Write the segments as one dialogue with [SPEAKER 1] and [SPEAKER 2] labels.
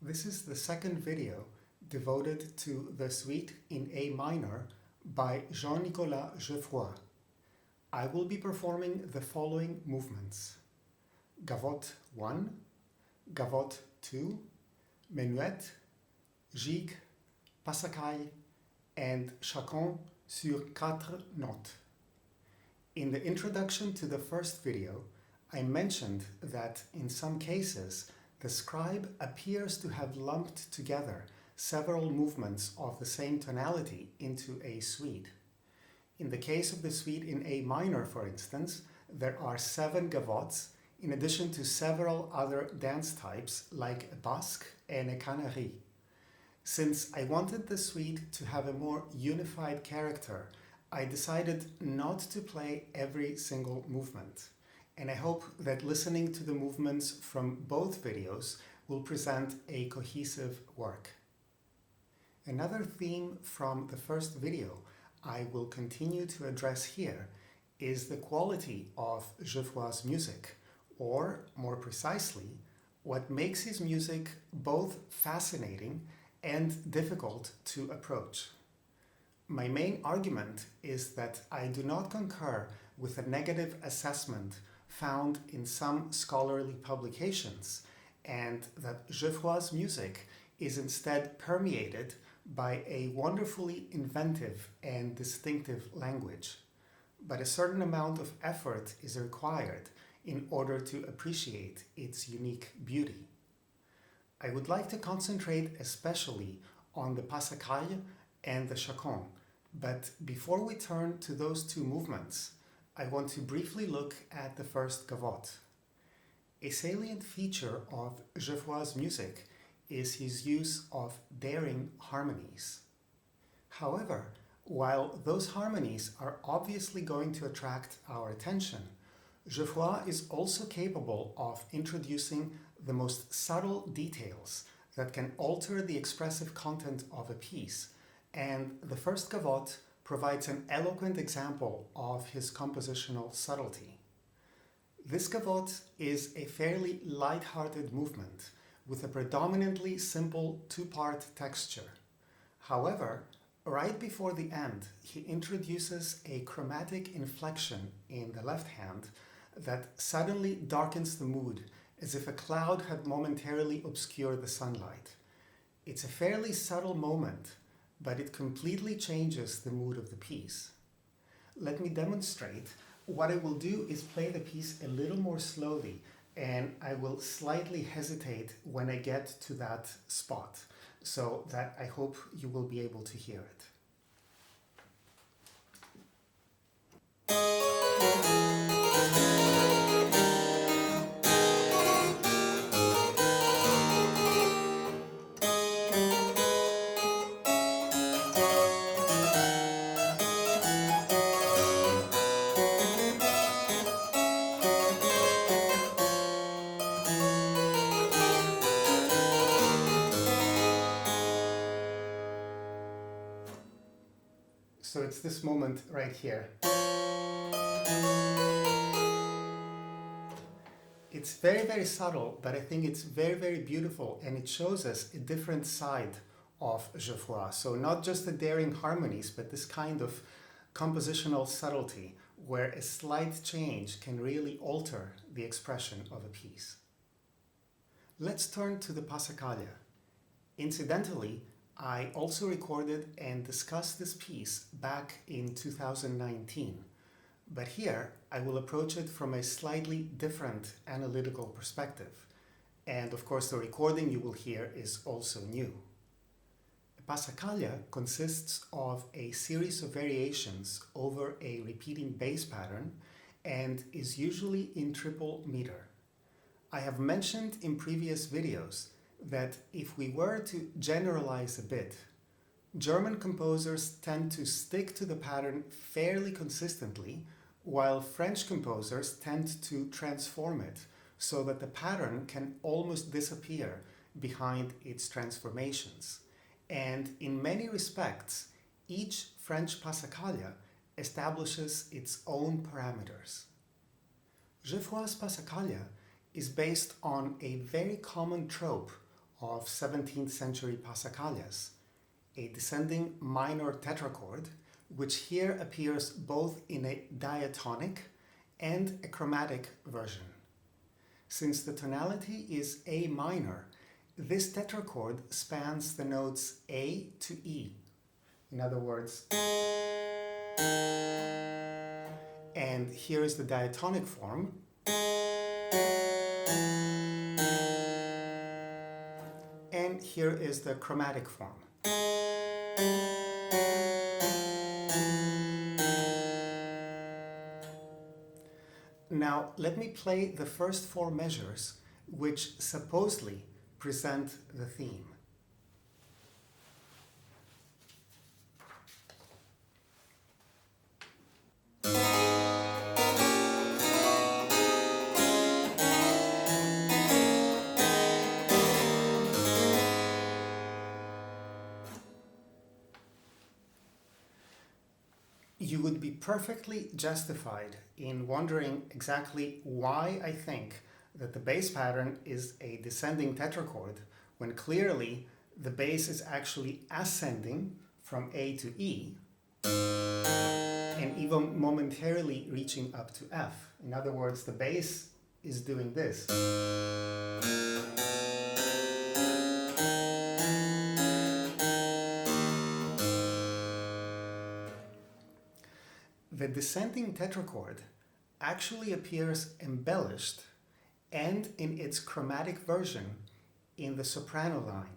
[SPEAKER 1] This is the second video devoted to the suite in A minor by Jean-Nicolas Geoffroy. I will be performing the following movements: Gavotte I, Gavotte II, Menuet, Gigue, Passacaille, and Chaconne sur 4 notes. In the introduction to the first video, I mentioned that in some cases the scribe appears to have lumped together several movements of the same tonality into a suite. In the case of the suite in A minor, for instance, there are 7 gavottes in addition to several other dance types like a basque and a canari. Since I wanted the suite to have a more unified character, I decided not to play every single movement, and I hope that listening to the movements from both videos will present a cohesive work. Another theme from the first video I will continue to address here is the quality of Geoffroy's music, or more precisely, what makes his music both fascinating and difficult to approach. My main argument is that I do not concur with a negative assessment found in some scholarly publications, and that Geoffroy's music is instead permeated by a wonderfully inventive and distinctive language. But a certain amount of effort is required in order to appreciate its unique beauty. I would like to concentrate especially on the Passacaille and the Chaconne, but before we turn to those two movements, I want to briefly look at the first gavotte. A salient feature of Geoffroy's music is his use of daring harmonies. However, while those harmonies are obviously going to attract our attention, Geoffroy is also capable of introducing the most subtle details that can alter the expressive content of a piece, and the first gavotte provides an eloquent example of his compositional subtlety. This gavotte is a fairly light-hearted movement with a predominantly simple 2-part texture. However, right before the end, he introduces a chromatic inflection in the left hand that suddenly darkens the mood as if a cloud had momentarily obscured the sunlight. It's a fairly subtle moment, but it completely changes the mood of the piece. Let me demonstrate. What I will do is play the piece a little more slowly, and I will slightly hesitate when I get to that spot, so that I hope you will be able to hear it. So it's this moment right here. It's very, very subtle, but I think it's very, very beautiful, and it shows us a different side of Geoffroy. So not just the daring harmonies, but this kind of compositional subtlety where a slight change can really alter the expression of a piece. Let's turn to the Passacaille. Incidentally, I also recorded and discussed this piece back in 2019, but here I will approach it from a slightly different analytical perspective, and of course the recording you will hear is also new. A Passacaille consists of a series of variations over a repeating bass pattern and is usually in triple meter. I have mentioned in previous videos that if we were to generalize a bit, German composers tend to stick to the pattern fairly consistently, while French composers tend to transform it so that the pattern can almost disappear behind its transformations. And in many respects, each French Passacaille establishes its own parameters. Geoffroy's Passacaille is based on a very common trope of 17th century Passacailles, a descending minor tetrachord, which here appears both in a diatonic and a chromatic version. Since the tonality is A minor, this tetrachord spans the notes A to E. In other words, and here is the diatonic form, and here is the chromatic form. Now, let me play the first four measures, which supposedly present the theme. You would be perfectly justified in wondering exactly why I think that the bass pattern is a descending tetrachord when clearly the bass is actually ascending from A to E and even momentarily reaching up to F. In other words, the bass is doing this. The descending tetrachord actually appears embellished and in its chromatic version in the soprano line.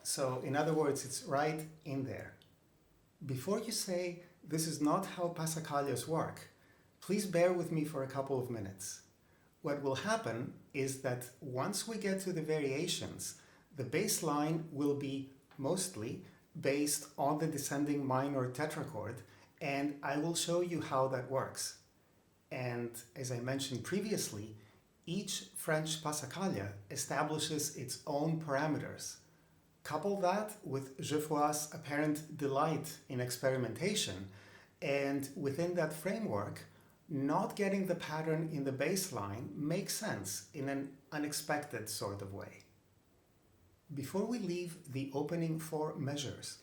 [SPEAKER 1] So, in other words, it's right in there. Before you say, this is not how Passacailles work, please bear with me for a couple of minutes. What will happen is that once we get to the variations, the bass line will be mostly based on the descending minor tetrachord, and I will show you how that works. And as I mentioned previously, each French Passacaille establishes its own parameters. Couple that with Geoffroy's apparent delight in experimentation, and within that framework, not getting the pattern in the bass line makes sense in an unexpected sort of way. Before we leave the opening four measures,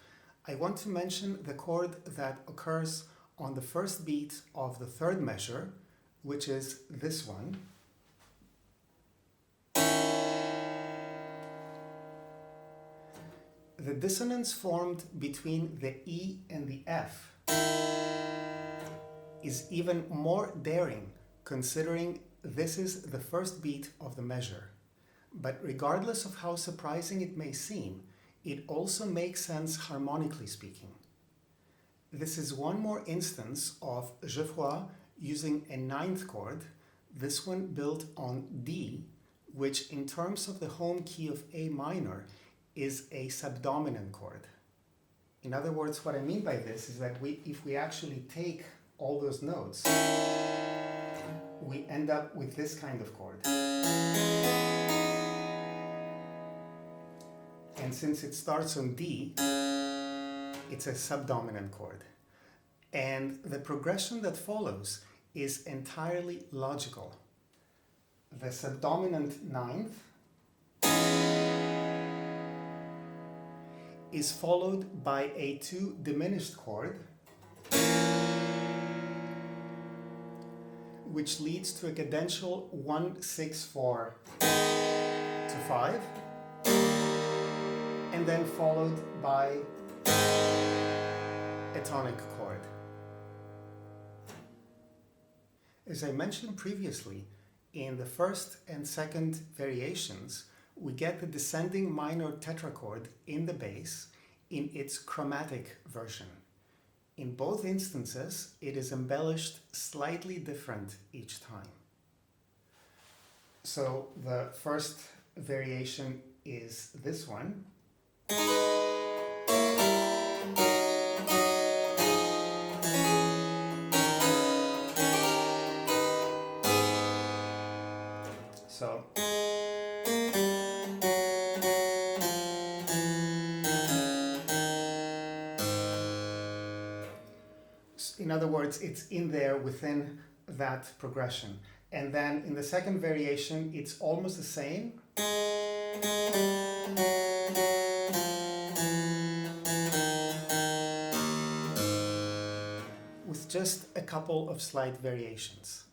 [SPEAKER 1] I want to mention the chord that occurs on the first beat of the third measure, which is this one. The dissonance formed between the E and the F is even more daring, considering this is the first beat of the measure. But regardless of how surprising it may seem, it also makes sense harmonically speaking. This is one more instance of Geoffroy using a ninth chord, this one built on D, which in terms of the home key of A minor is a subdominant chord. In other words, what I mean by this is that if we actually take all those notes, we end up with this kind of chord. And since it starts on D, it's a subdominant chord. And the progression that follows is entirely logical. The subdominant ninth is followed by a 2 diminished chord, which leads to a cadential 1-6-4 to 5, and then followed by a tonic chord. As I mentioned previously, in the first and second variations, we get the descending minor tetrachord in the bass in its chromatic version. In both instances, it is embellished slightly different each time. So the first variation is this one. So in other words, it's in there within that progression. And then in the second variation, it's almost the same. With just a couple of slight variations.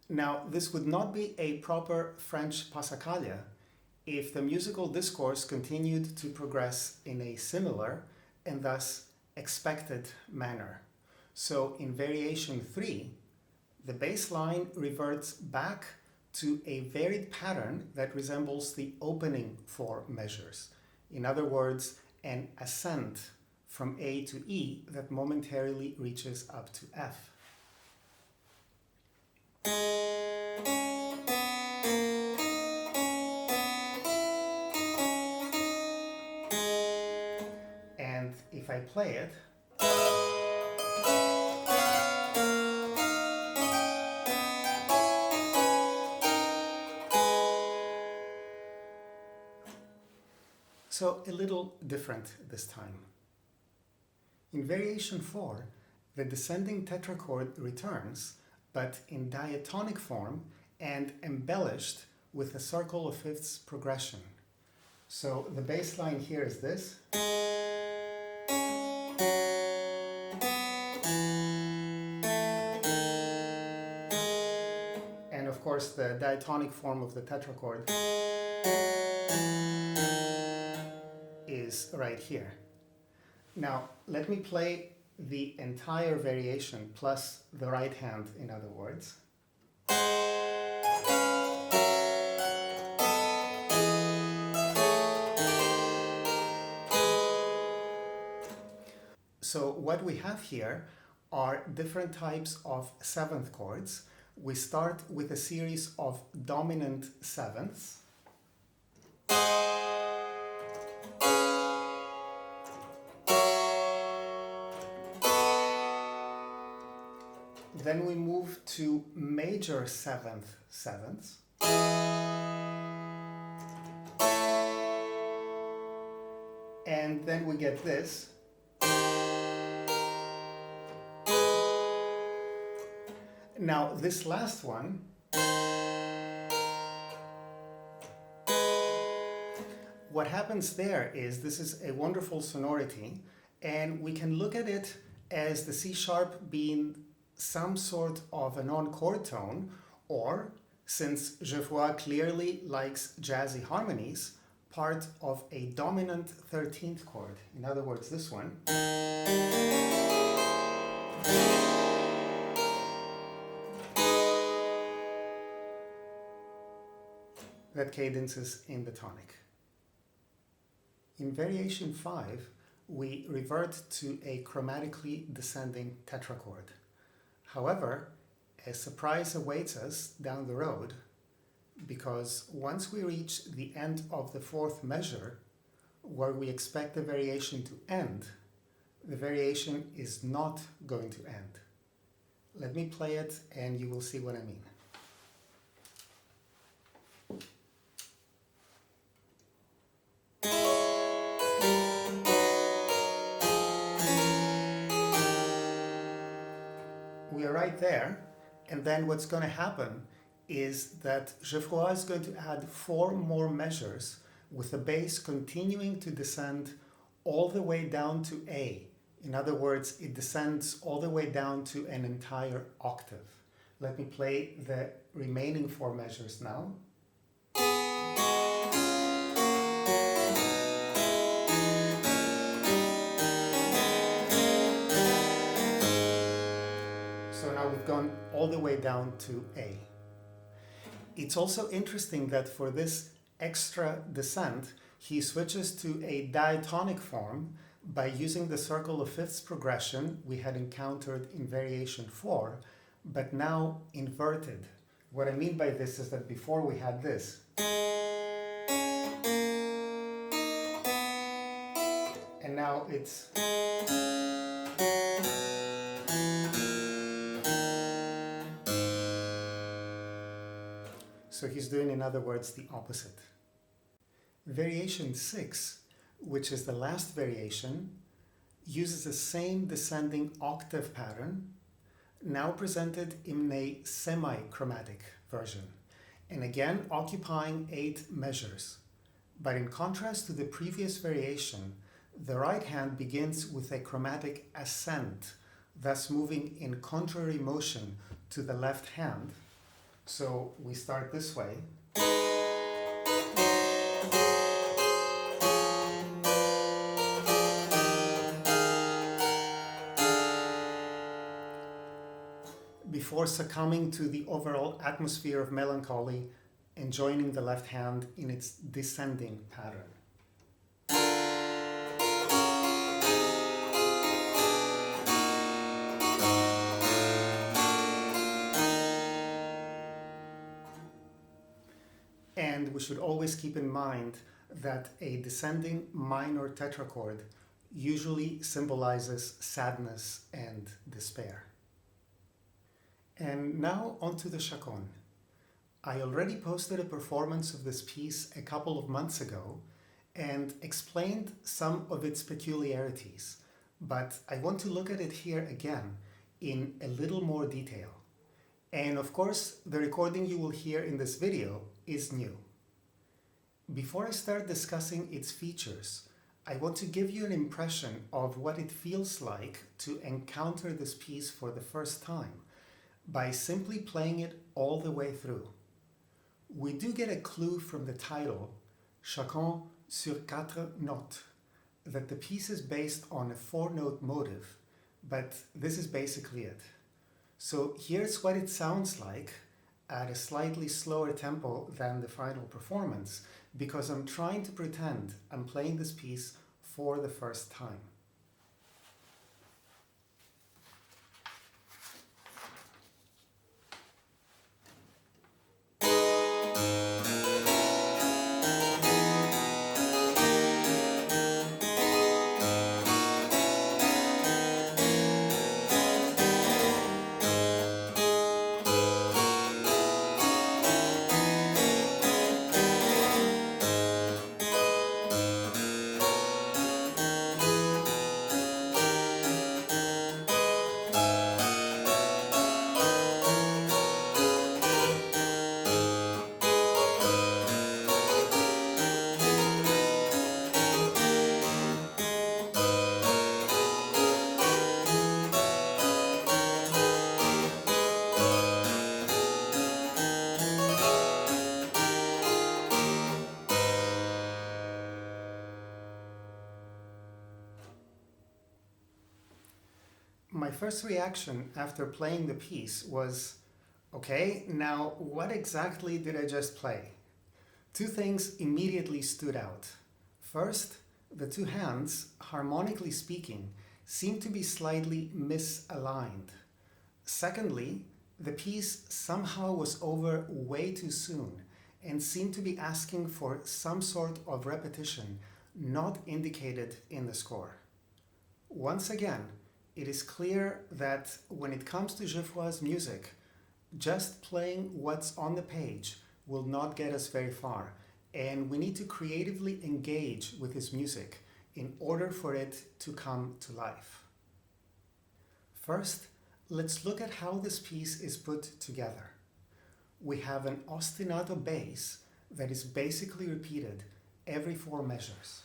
[SPEAKER 1] Now, this would not be a proper French Passacaille if the musical discourse continued to progress in a similar and thus expected manner. So in variation 3, the bass line reverts back to a varied pattern that resembles the opening 4 measures. In other words, an ascent from A to E that momentarily reaches up to F. And if I play it, so a little different this time. In variation 4, the descending tetrachord returns, but in diatonic form and embellished with a circle of fifths progression. So the bass line here is this. And of course the diatonic form of the tetrachord is right here. Now, let me play the entire variation plus the right hand, in other words. So what we have here are different types of seventh chords. We start with a series of dominant sevenths. Then we move to major sevenths. And then we get this. Now this last one what happens there is this is a wonderful sonority, and we can look at it as the C sharp being some sort of a non-chord tone, or, since Geoffroy clearly likes jazzy harmonies, part of a dominant 13th chord. In other words, this one. That cadences in the tonic. In variation 5, we revert to a chromatically descending tetrachord. However, a surprise awaits us down the road, because once we reach the end of the 4th measure, where we expect the variation to end, the variation is not going to end. Let me play it and you will see what I mean. We are right there, and then what's going to happen is that Geoffroy is going to add 4 more measures with the bass continuing to descend all the way down to A. In other words, it descends all the way down to an entire octave. Let me play the remaining 4 measures now. So now we've gone all the way down to A. It's also interesting that for this extra descent, he switches to a diatonic form by using the circle of fifths progression we had encountered in variation 4, but now inverted. What I mean by this is that before we had this. And now it's. So he's doing, in other words, the opposite. Variation 6, which is the last variation, uses the same descending octave pattern, now presented in a semi-chromatic version, and again occupying 8 measures. But in contrast to the previous variation, the right hand begins with a chromatic ascent, thus moving in contrary motion to the left hand. So we start this way. Before succumbing to the overall atmosphere of melancholy and joining the left hand in its descending pattern. And we should always keep in mind that a descending minor tetrachord usually symbolizes sadness and despair. And now onto the Chaconne. I already posted a performance of this piece a couple of months ago and explained some of its peculiarities, but I want to look at it here again in a little more detail. And of course, the recording you will hear in this video is new. Before I start discussing its features, I want to give you an impression of what it feels like to encounter this piece for the first time by simply playing it all the way through. We do get a clue from the title, Chaconne sur 4 notes, that the piece is based on a 4-note motive, but this is basically it. So here's what it sounds like at a slightly slower tempo than the final performance, because I'm trying to pretend I'm playing this piece for the first time. My first reaction after playing the piece was, okay, now what exactly did I just play? 2 things immediately stood out. First, the 2 hands, harmonically speaking, seem to be slightly misaligned. Secondly, the piece somehow was over way too soon and seemed to be asking for some sort of repetition not indicated in the score. Once again, it is clear that when it comes to Geoffroy's music, just playing what's on the page will not get us very far, and we need to creatively engage with his music in order for it to come to life. First, let's look at how this piece is put together. We have an ostinato bass that is basically repeated every 4 measures.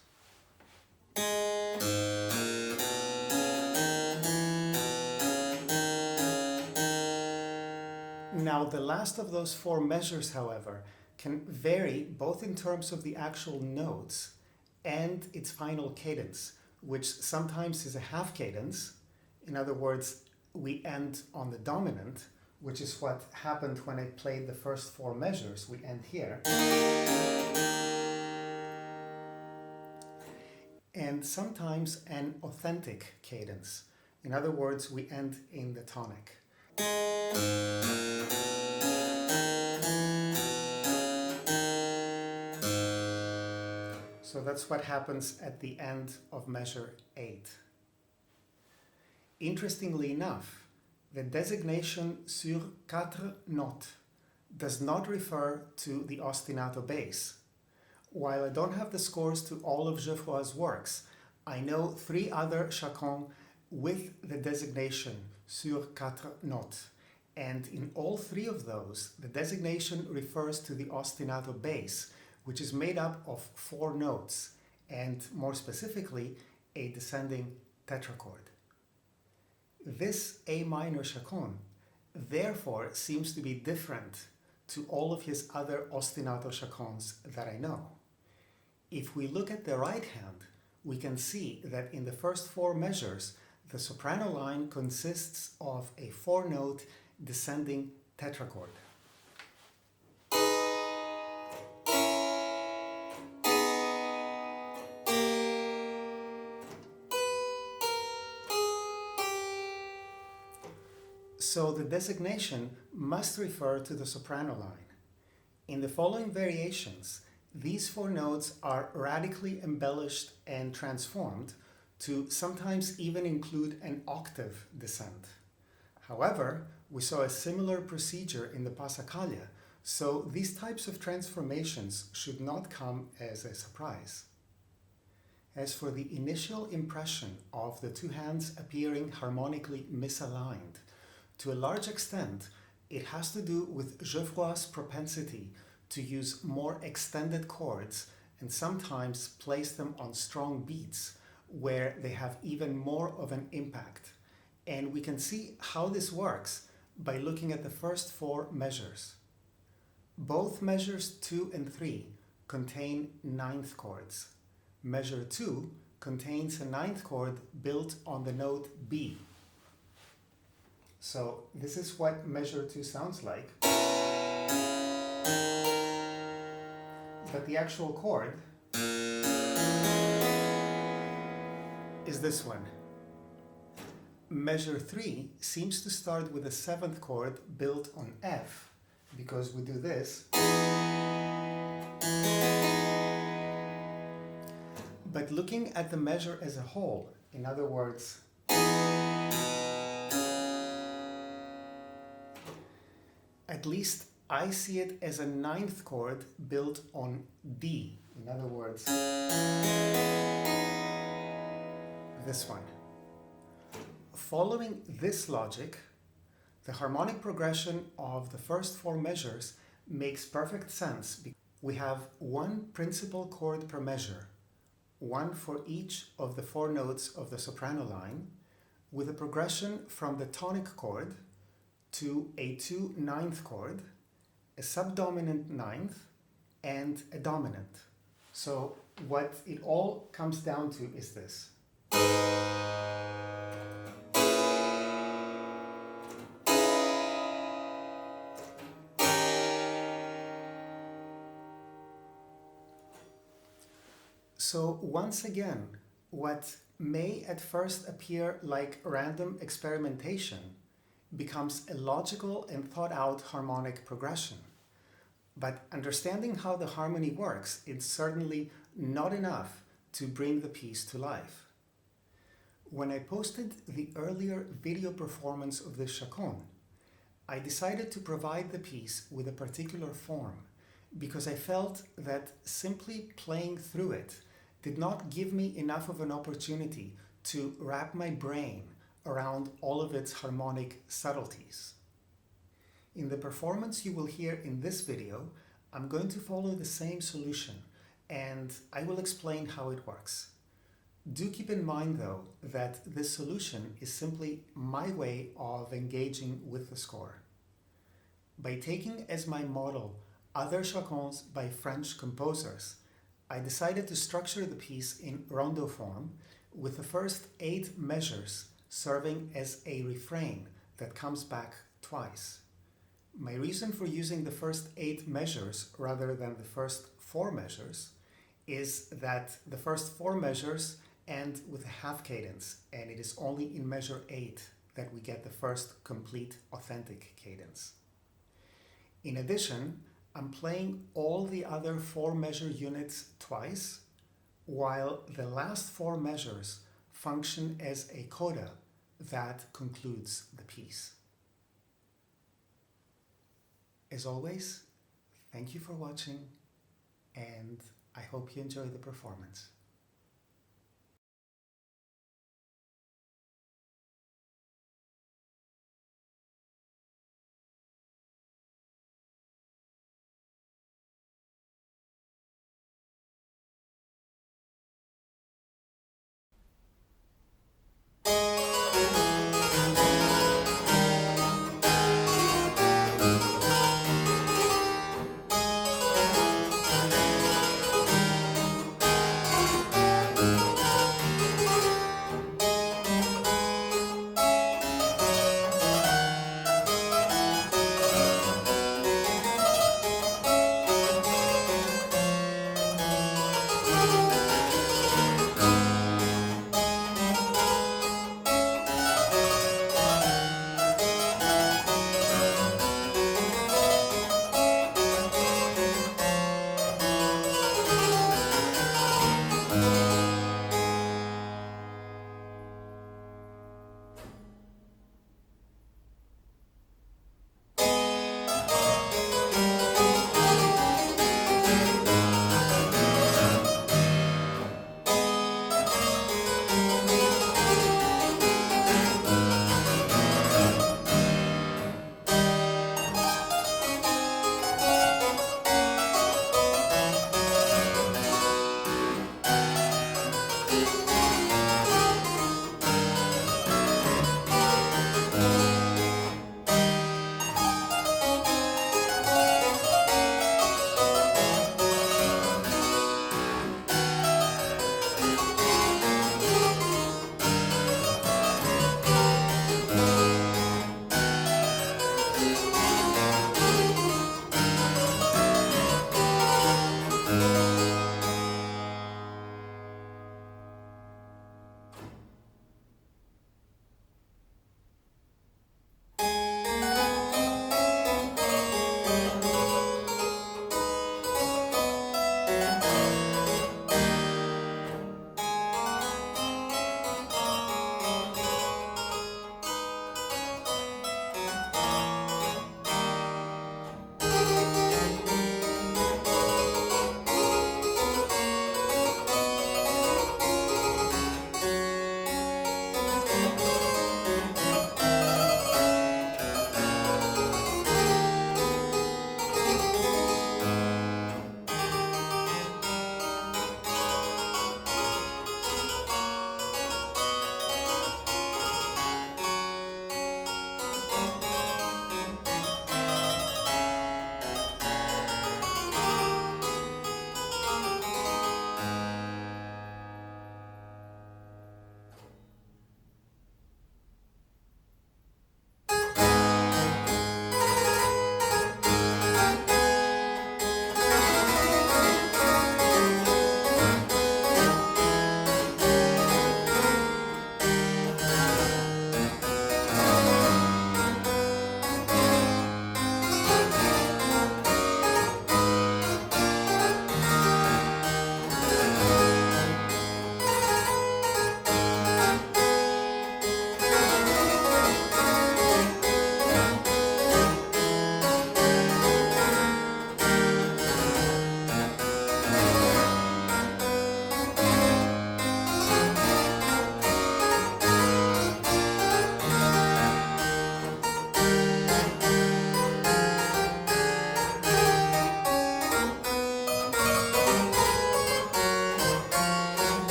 [SPEAKER 1] Now, the last of those 4 measures, however, can vary both in terms of the actual notes and its final cadence, which sometimes is a half cadence. In other words, we end on the dominant, which is what happened when I played the first 4 measures. We end here. And sometimes an authentic cadence. In other words, we end in the tonic. So that's what happens at the end of measure 8. Interestingly enough, the designation sur 4 notes does not refer to the ostinato bass. While I don't have the scores to all of Geoffroy's works, I know 3 other chaconnes with the designation sur 4 notes, and in all 3 of those, the designation refers to the ostinato bass, which is made up of 4 notes, and more specifically, a descending tetrachord. This A minor chaconne therefore seems to be different to all of his other ostinato chaconnes that I know. If we look at the right hand, we can see that in the first 4 measures, the soprano line consists of a 4-note descending tetrachord. So the designation must refer to the soprano line. In the following variations, these 4 notes are radically embellished and transformed to sometimes even include an octave descent. However, we saw a similar procedure in the Passacaille, so these types of transformations should not come as a surprise. As for the initial impression of the 2 hands appearing harmonically misaligned, to a large extent, it has to do with Geoffroy's propensity to use more extended chords and sometimes place them on strong beats where they have even more of an impact. And we can see how this works by looking at the first 4 measures. Both measures 2 and 3 contain 9th chords. Measure 2 contains a 9th chord built on the note B. So this is what measure 2 sounds like. But the actual chord is this one. Measure 3 seems to start with a 7th chord built on F, because we do this. But looking at the measure as a whole, in other words, at least I see it as a 9th chord built on D. In other words, this one. Following this logic, the harmonic progression of the first 4 measures makes perfect sense. We have 1 principal chord per measure, 1 for each of the 4 notes of the soprano line, with a progression from the tonic chord to a 2 9th chord, a subdominant 9th, and a dominant. So what it all comes down to is this. So once again, what may at first appear like random experimentation becomes a logical and thought out harmonic progression. But understanding how the harmony works is certainly not enough to bring the piece to life. When I posted the earlier video performance of this chaconne, I decided to provide the piece with a particular form because I felt that simply playing through it did not give me enough of an opportunity to wrap my brain around all of its harmonic subtleties. In the performance you will hear in this video, I'm going to follow the same solution, and I will explain how it works. Do keep in mind though that this solution is simply my way of engaging with the score. By taking as my model other chaconnes by French composers, I decided to structure the piece in rondo form with the first 8 measures serving as a refrain that comes back twice. My reason for using the first 8 measures rather than the first 4 measures is that the first 4 measures end with a half cadence, and it is only in measure 8 that we get the first complete authentic cadence. In addition, I'm playing all the other 4 measure units twice, while the last 4 measures function as a coda that concludes the piece. As always, thank you for watching, and I hope you enjoy the performance.